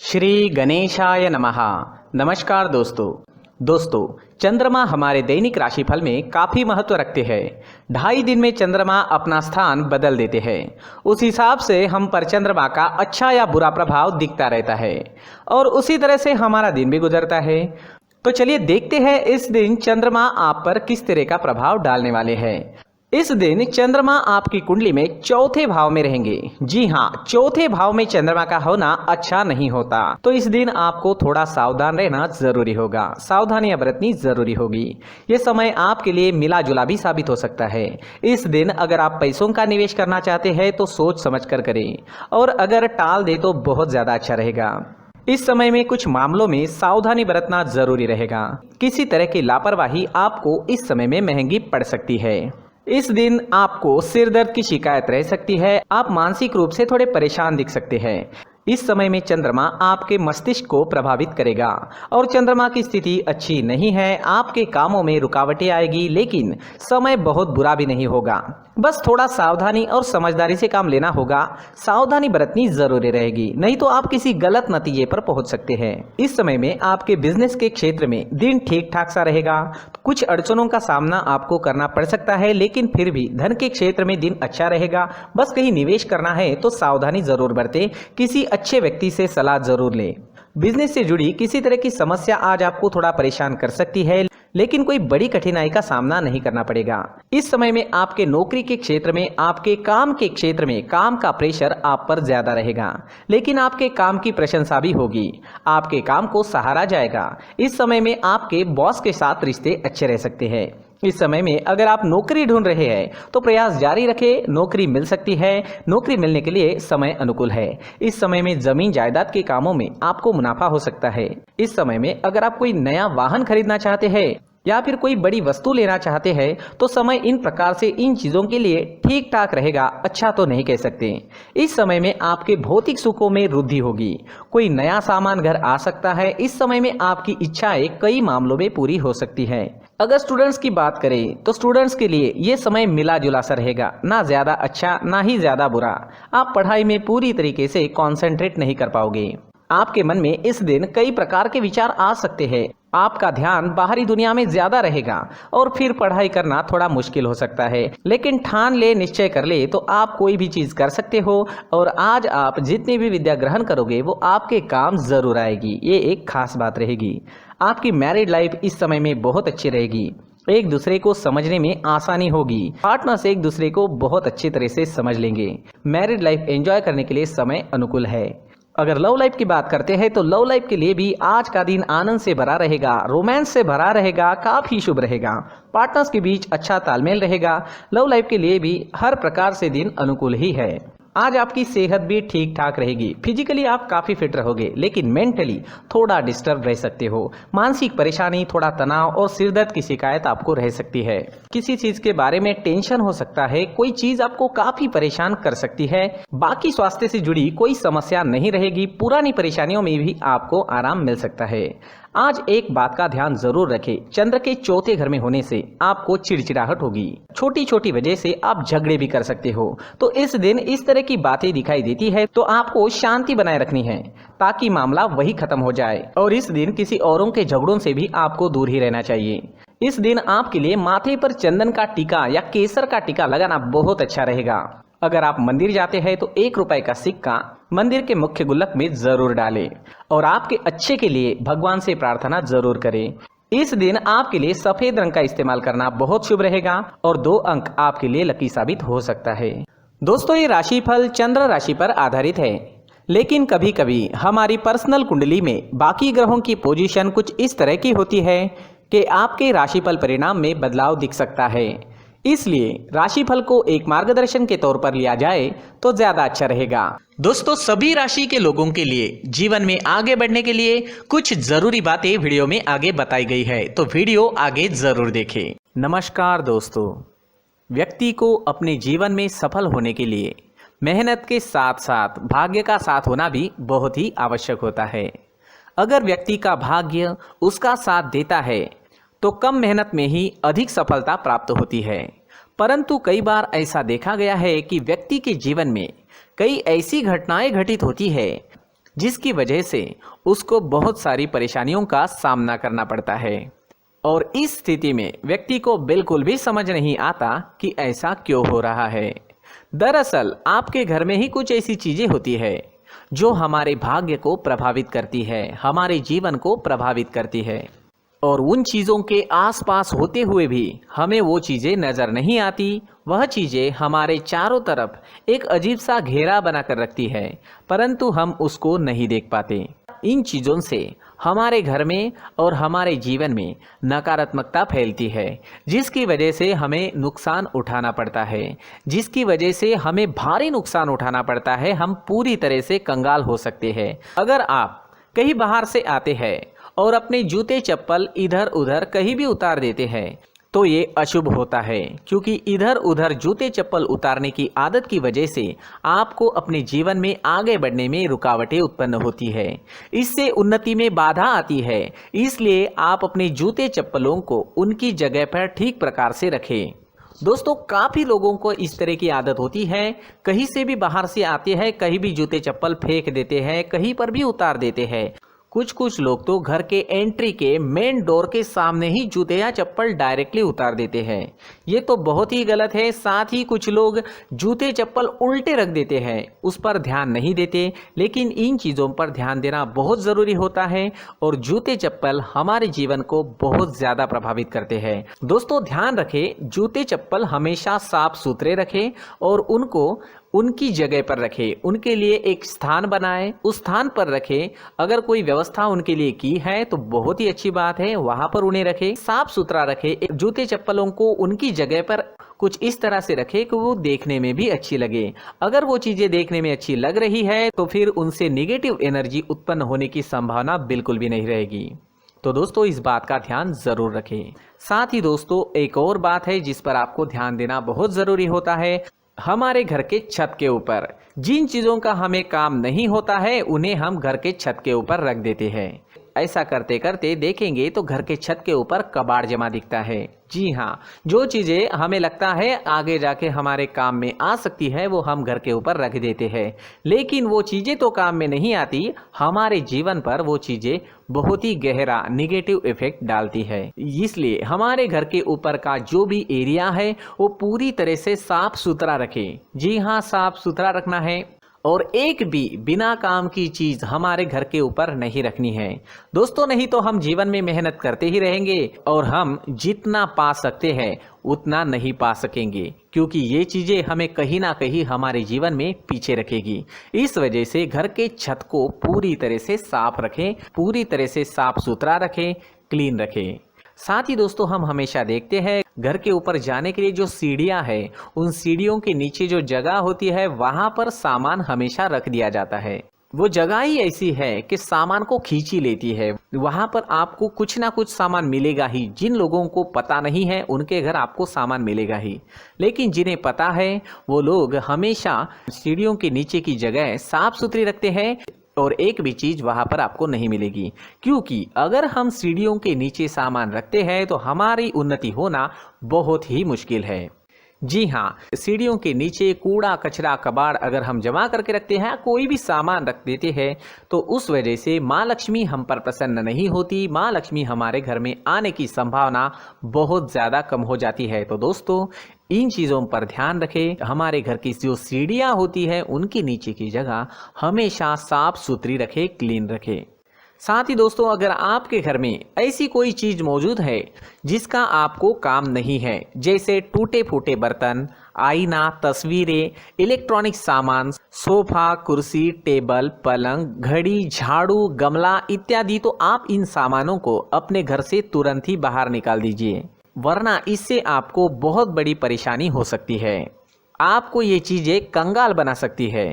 श्री गणेशाय नमः। नमस्कार दोस्तों चंद्रमा हमारे दैनिक राशिफल में काफ़ी महत्व रखते हैं। 2.5 दिन में चंद्रमा अपना स्थान बदल देते हैं। उस हिसाब से हम पर चंद्रमा का अच्छा या बुरा प्रभाव दिखता रहता है और उसी तरह से हमारा दिन भी गुजरता है। तो चलिए देखते हैं इस दिन चंद्रमा आप पर किस तरह का प्रभाव डालने वाले हैं। इस दिन चंद्रमा आपकी कुंडली में चौथे भाव में रहेंगे। जी हाँ, चौथे भाव में चंद्रमा का होना अच्छा नहीं होता, तो इस दिन आपको थोड़ा सावधान रहना जरूरी होगा, सावधानियां बरतनी जरूरी होगी। ये समय आपके लिए मिला जुला भी साबित हो सकता है। इस दिन अगर आप पैसों का निवेश करना चाहते हैं तो सोच समझ कर करें, और अगर टाल दे तो बहुत ज्यादा अच्छा रहेगा। इस समय में कुछ मामलों में सावधानी बरतना जरूरी रहेगा। किसी तरह की लापरवाही आपको इस समय में महंगी पड़ सकती है। इस दिन आपको सिर दर्द की शिकायत रह सकती है। आप मानसिक रूप से थोड़े परेशान दिख सकते हैं। इस समय में चंद्रमा आपके मस्तिष्क को प्रभावित करेगा और चंद्रमा की स्थिति अच्छी नहीं है। आपके कामों में रुकावटें आएगी, लेकिन समय बहुत बुरा भी नहीं होगा। बस थोड़ा सावधानी और समझदारी से काम लेना होगा। सावधानी बरतनी जरूरी रहेगी, नहीं तो आप किसी गलत नतीजे पर पहुंच सकते हैं। इस समय में आपके बिजनेस के क्षेत्र में दिन ठीक ठाक सा रहेगा। कुछ अड़चनों का सामना आपको करना पड़ सकता है, लेकिन फिर भी धन के क्षेत्र में दिन अच्छा रहेगा। बस कहीं निवेश करना है तो सावधानी जरूर बरतें। किसी अच्छे व्यक्ति से सलाह जरूर लें। बिजनेस से जुड़ी किसी तरह की समस्या आज आपको थोड़ा परेशान कर सकती है, लेकिन कोई बड़ी कठिनाई का सामना नहीं करना पड़ेगा। इस समय में आपके नौकरी के क्षेत्र में, आपके काम के क्षेत्र में काम का प्रेशर आप पर ज्यादा रहेगा, लेकिन आपके काम की प्रशंसा भी होगी। आपके काम को सराहा जाएगा। इस समय में आपके बॉस के साथ रिश्ते अच्छे रह सकते हैं। इस समय में अगर आप नौकरी ढूंढ रहे हैं तो प्रयास जारी रखें, नौकरी मिल सकती है। नौकरी मिलने के लिए समय अनुकूल है। इस समय में जमीन जायदाद के कामों में आपको मुनाफा हो सकता है। इस समय में अगर आप कोई नया वाहन खरीदना चाहते हैं या फिर कोई बड़ी वस्तु लेना चाहते हैं तो समय इन प्रकार से इन चीजों के लिए ठीक ठाक रहेगा, अच्छा तो नहीं कह सकते। इस समय में आपके भौतिक सुखों में वृद्धि होगी। कोई नया सामान घर आ सकता है। इस समय में आपकी इच्छाएं कई मामलों में पूरी हो सकती है। अगर स्टूडेंट्स की बात करें तो स्टूडेंट्स के लिए ये समय मिला जुला सा रहेगा, ना ज्यादा अच्छा ना ही ज्यादा बुरा। आप पढ़ाई में पूरी तरीके से कॉन्सेंट्रेट नहीं कर पाओगे। आपके मन में इस दिन कई प्रकार के विचार आ सकते हैं। आपका ध्यान बाहरी दुनिया में ज्यादा रहेगा और फिर पढ़ाई करना थोड़ा मुश्किल हो सकता है, लेकिन ठान ले, निश्चय कर ले तो आप कोई भी चीज कर सकते हो। और आज आप जितनी भी विद्या ग्रहण करोगे वो आपके काम जरूर आएगी। ये एक खास बात रहेगी। आपकी मैरिड लाइफ इस समय में बहुत अच्छी रहेगी। एक दूसरे को समझने में आसानी होगी। पार्टनर्स एक दूसरे को बहुत अच्छी तरह से समझ लेंगे। मैरिड लाइफ एंजॉय करने के लिए समय अनुकूल है। अगर लव लाइफ की बात करते हैं तो लव लाइफ के लिए भी आज का दिन आनंद से भरा रहेगा, रोमांस से भरा रहेगा, काफी शुभ रहेगा। पार्टनर्स के बीच अच्छा तालमेल रहेगा। लव लाइफ के लिए भी हर प्रकार से दिन अनुकूल ही है। आज आपकी सेहत भी ठीक ठाक रहेगी। फिजिकली आप काफी फिट रहोगे, लेकिन मेंटली थोड़ा डिस्टर्ब रह सकते हो। मानसिक परेशानी, थोड़ा तनाव और सिर दर्द की शिकायत आपको रह सकती है। किसी चीज के बारे में टेंशन हो सकता है। कोई चीज आपको काफी परेशान कर सकती है। बाकी स्वास्थ्य से जुड़ी कोई समस्या नहीं रहेगी। पुरानी परेशानियों में भी आपको आराम मिल सकता है। आज एक बात का ध्यान जरूर रखें, चंद्र के चौथे घर में होने से आपको चिड़चिड़ाहट होगी। छोटी छोटी वजह से आप झगड़े भी कर सकते हो। तो इस दिन इस तरह की बातें दिखाई देती है तो आपको शांति बनाए रखनी है ताकि मामला वही खत्म हो जाए। और इस दिन किसी औरों के झगड़ों से भी आपको दूर ही रहना चाहिए। इस दिन आपके लिए माथे पर चंदन का टीका या केसर का टीका लगाना बहुत अच्छा रहेगा। अगर आप मंदिर जाते हैं तो ₹1 का सिक्का मंदिर के मुख्य गुल्लक में जरूर डालें और आपके अच्छे के लिए भगवान से प्रार्थना जरूर करें। इस दिन आपके लिए सफेद रंग का इस्तेमाल करना बहुत शुभ रहेगा और 2 अंक आपके लिए लकी साबित हो सकता है। दोस्तों, ये राशिफल चंद्र राशि पर आधारित है, लेकिन कभी कभी हमारी पर्सनल कुंडली में बाकी ग्रहों की पोजीशन कुछ इस तरह की होती है कि आपके राशिफल परिणाम में बदलाव दिख सकता है। इसलिए राशिफल को एक मार्गदर्शन के तौर पर लिया जाए तो ज्यादा अच्छा रहेगा। दोस्तों, सभी राशि के लोगों के लिए जीवन में आगे बढ़ने के लिए कुछ जरूरी बातें वीडियो में आगे बताई गई है, तो वीडियो आगे जरूर देखें। नमस्कार दोस्तों, व्यक्ति को अपने जीवन में सफल होने के लिए मेहनत के साथ साथ भाग्य का साथ होना भी बहुत ही आवश्यक होता है। अगर व्यक्ति का भाग्य उसका साथ देता है तो कम मेहनत में ही अधिक सफलता प्राप्त होती है। परंतु कई बार ऐसा देखा गया है कि व्यक्ति के जीवन में कई ऐसी घटनाएं घटित होती है जिसकी वजह से उसको बहुत सारी परेशानियों का सामना करना पड़ता है। और इस स्थिति में व्यक्ति को बिल्कुल भी समझ नहीं आता कि ऐसा क्यों हो रहा है। दरअसल आपके घर में ही कुछ ऐसी चीजें होती है जो हमारे भाग्य को प्रभावित करती है, हमारे जीवन को प्रभावित करती है, और उन चीज़ों के आसपास होते हुए भी हमें वो चीज़ें नज़र नहीं आती। वह चीज़ें हमारे चारों तरफ एक अजीब सा घेरा बनाकर रखती है, परंतु हम उसको नहीं देख पाते। इन चीज़ों से हमारे घर में और हमारे जीवन में नकारात्मकता फैलती है, जिसकी वजह से हमें नुकसान उठाना पड़ता है, जिसकी वजह से हमें भारी नुकसान उठाना पड़ता है। हम पूरी तरह से कंगाल हो सकते हैं। अगर आप कहीं बाहर से आते हैं और अपने जूते चप्पल इधर उधर कहीं भी उतार देते हैं तो ये अशुभ होता है, क्योंकि इधर उधर जूते चप्पल उतारने की आदत की वजह से आपको अपने जीवन में आगे बढ़ने में रुकावटें उत्पन्न होती है, इससे उन्नति में बाधा आती है। इसलिए आप अपने जूते चप्पलों को उनकी जगह पर ठीक प्रकार से रखें। दोस्तों, काफ़ी लोगों को इस तरह की आदत होती है, कहीं से भी बाहर से आते हैं, कहीं भी जूते चप्पल फेंक देते हैं, कहीं पर भी उतार देते हैं। कुछ लोग तो घर के एंट्री के मेन डोर के सामने ही जूते या चप्पल डायरेक्टली उतार देते हैं। ये तो बहुत ही गलत है। साथ ही कुछ लोग जूते चप्पल उल्टे रख देते हैं, उस पर ध्यान नहीं देते। लेकिन इन चीज़ों पर ध्यान देना बहुत ज़रूरी होता है और जूते चप्पल हमारे जीवन को बहुत ज़्यादा प्रभावित करते हैं। दोस्तों, ध्यान रखें, जूते चप्पल हमेशा साफ सुथरे रखें और उनको उनकी जगह पर रखें। उनके लिए एक स्थान बनाएं, उस स्थान पर रखें। अगर कोई व्यवस्था उनके लिए की है तो बहुत ही अच्छी बात है, वहां पर उन्हें रखें, साफ सुथरा रखें। जूते चप्पलों को उनकी जगह पर कुछ इस तरह से रखें कि वो देखने में भी अच्छी लगे। अगर वो चीजें देखने में अच्छी लग रही है तो फिर उनसे निगेटिव एनर्जी उत्पन्न होने की संभावना बिल्कुल भी नहीं रहेगी। तो दोस्तों, इस बात का ध्यान जरूर रखें। साथ ही दोस्तों, एक और बात है जिस पर आपको ध्यान देना बहुत जरूरी होता है। हमारे घर के छत के ऊपर जिन चीज़ों का हमें काम नहीं होता है उन्हें हम घर के छत के ऊपर रख देते हैं। ऐसा करते करते देखेंगे तो घर के छत के ऊपर कबाड़ जमा दिखता है। जी हाँ, जो चीज़ें हमें लगता है आगे जाके हमारे काम में आ सकती है वो हम घर के ऊपर रख देते हैं, लेकिन वो चीज़ें तो काम में नहीं आती, हमारे जीवन पर वो चीज़ें बहुत ही गहरा निगेटिव इफेक्ट डालती है। इसलिए हमारे घर के ऊपर का जो भी एरिया है वो पूरी तरह से साफ सुथरा रखें। जी हाँ, साफ सुथरा रखना है और एक भी बिना काम की चीज हमारे घर के ऊपर नहीं रखनी है। दोस्तों, नहीं तो हम जीवन में मेहनत करते ही रहेंगे और हम जितना पा सकते हैं उतना नहीं पा सकेंगे, क्योंकि ये चीजें हमें कहीं ना कहीं हमारे जीवन में पीछे रखेगी। इस वजह से घर के छत को पूरी तरह से साफ रखें, पूरी तरह से साफ सुथरा रखें, क्लीन रखें। साथ ही दोस्तों, हम हमेशा देखते हैं घर के ऊपर जाने के लिए जो सीढ़ियां हैं, उन सीढ़ियों के नीचे जो जगह होती है वहां पर सामान हमेशा रख दिया जाता है। वो जगह ही ऐसी है कि सामान को खींची लेती है। वहां पर आपको कुछ ना कुछ सामान मिलेगा ही। जिन लोगों को पता नहीं है उनके घर आपको सामान मिलेगा ही, लेकिन जिन्हें पता है वो लोग हमेशा सीढ़ियों के नीचे की जगह साफ सुथरी रखते हैं और एक भी चीज वहां पर आपको नहीं मिलेगी, क्योंकि अगर हम सीढ़ियों के नीचे सामान रखते हैं तो हमारी उन्नति होना बहुत ही मुश्किल है। जी हाँ, सीढ़ियों के नीचे कूड़ा कचरा कबाड़ अगर हम जमा करके रखते हैं, कोई भी सामान रख देते हैं, तो उस वजह से माँ लक्ष्मी हम पर प्रसन्न नहीं होती। माँ लक्ष्मी हमारे घर में आने की संभावना बहुत ज़्यादा कम हो जाती है। तो दोस्तों, इन चीज़ों पर ध्यान रखें। हमारे घर की जो सीढ़ियाँ होती है उनके नीचे की जगह हमेशा साफ सुथरी रखें, क्लीन रखें। साथ ही दोस्तों, अगर आपके घर में ऐसी कोई चीज़ मौजूद है जिसका आपको काम नहीं है, जैसे टूटे फूटे बर्तन, आईना, तस्वीरें, इलेक्ट्रॉनिक सामान, सोफा, कुर्सी, टेबल, पलंग, घड़ी, झाड़ू, गमला इत्यादि, तो आप इन सामानों को अपने घर से तुरंत ही बाहर निकाल दीजिए, वरना इससे आपको बहुत बड़ी परेशानी हो सकती है। आपको ये चीज़ें कंगाल बना सकती है।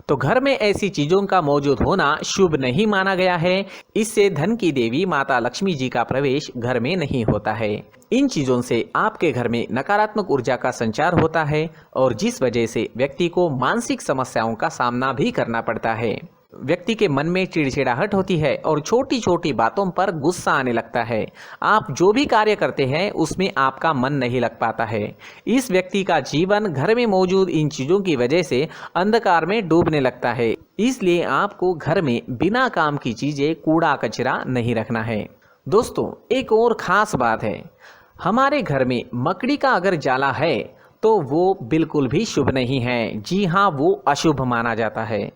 तो घर में ऐसी चीजों का मौजूद होना शुभ नहीं माना गया है। इससे धन की देवी माता लक्ष्मी जी का प्रवेश घर में नहीं होता है। इन चीजों से आपके घर में नकारात्मक ऊर्जा का संचार होता है और जिस वजह से व्यक्ति को मानसिक समस्याओं का सामना भी करना पड़ता है। व्यक्ति के मन में चिड़चिड़ाहट होती है और छोटी छोटी बातों पर गुस्सा आने लगता है। आप जो भी कार्य करते हैं उसमें आपका मन नहीं लग पाता है। इस व्यक्ति का जीवन घर में मौजूद इन चीज़ों की वजह से अंधकार में डूबने लगता है। इसलिए आपको घर में बिना काम की चीज़ें, कूड़ा कचरा नहीं रखना है। दोस्तों, एक और ख़ास बात है, हमारे घर में मकड़ी का अगर जाला है तो वो बिल्कुल भी शुभ नहीं है। जी हाँ, वो अशुभ माना जाता है।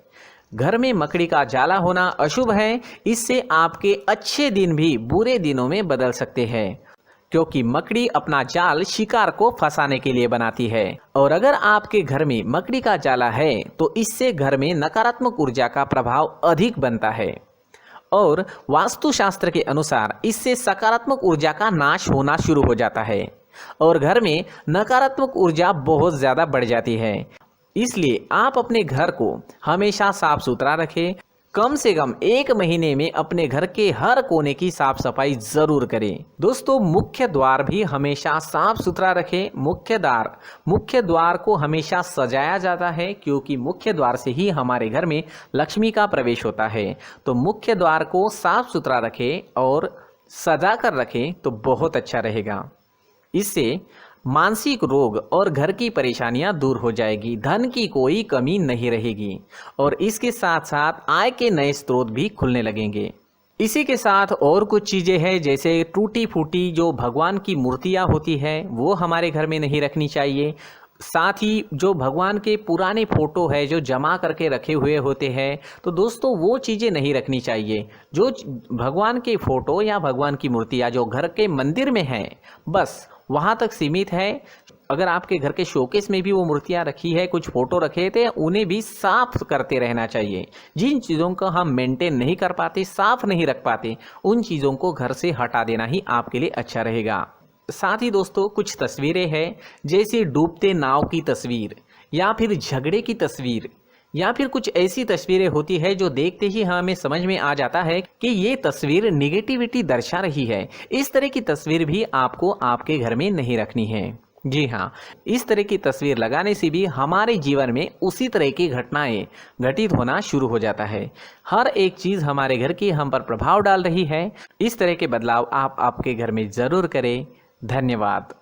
घर में मकड़ी का जाला होना अशुभ है। इससे आपके अच्छे दिन भी बुरे दिनों में बदल सकते हैं, क्योंकि मकड़ी अपना जाल शिकार को फंसाने के लिए बनाती है। और अगर आपके घर में मकड़ी का जाला है तो इससे घर में नकारात्मक ऊर्जा का प्रभाव अधिक बनता है और वास्तुशास्त्र के अनुसार इससे सकारात्मक ऊर्जा का नाश होना शुरू हो जाता है और घर में नकारात्मक ऊर्जा बहुत ज़्यादा बढ़ जाती है। इसलिए आप अपने घर को हमेशा साफ सुथरा रखें। कम से कम 1 महीने में अपने घर के हर कोने की साफ सफाई जरूर करें। दोस्तों, मुख्य द्वार भी हमेशा साफ सुथरा रखें। मुख्य द्वार को हमेशा सजाया जाता है, क्योंकि मुख्य द्वार से ही हमारे घर में लक्ष्मी का प्रवेश होता है। तो मुख्य द्वार को साफ सुथरा रखें और सजा कर रखें तो बहुत अच्छा रहेगा। इससे मानसिक रोग और घर की परेशानियां दूर हो जाएगी, धन की कोई कमी नहीं रहेगी और इसके साथ साथ आय के नए स्रोत भी खुलने लगेंगे। इसी के साथ और कुछ चीज़ें हैं, जैसे टूटी फूटी जो भगवान की मूर्तियां होती है वो हमारे घर में नहीं रखनी चाहिए। साथ ही जो भगवान के पुराने फोटो है जो जमा करके रखे हुए होते हैं, तो दोस्तों वो चीज़ें नहीं रखनी चाहिए। जो भगवान के फोटो या भगवान की मूर्तियाँ जो घर के मंदिर में हैं, बस वहाँ तक सीमित है। अगर आपके घर के शोकेस में भी वो मूर्तियाँ रखी है, कुछ फोटो रखे थे, उन्हें भी साफ करते रहना चाहिए। जिन चीज़ों को हम मेंटेन नहीं कर पाते, साफ नहीं रख पाते, उन चीज़ों को घर से हटा देना ही आपके लिए अच्छा रहेगा। साथ ही दोस्तों, कुछ तस्वीरें हैं, जैसे डूबते नाव की तस्वीर या फिर झगड़े की तस्वीर या फिर कुछ ऐसी तस्वीरें होती है जो देखते ही हमें समझ में आ जाता है कि ये तस्वीर निगेटिविटी दर्शा रही है। इस तरह की तस्वीर भी आपको आपके घर में नहीं रखनी है। जी हाँ, इस तरह की तस्वीर लगाने से भी हमारे जीवन में उसी तरह की घटनाएं घटित होना शुरू हो जाता है। हर एक चीज़ हमारे घर की हम पर प्रभाव डाल रही है। इस तरह के बदलाव आप आपके घर में ज़रूर करें। धन्यवाद।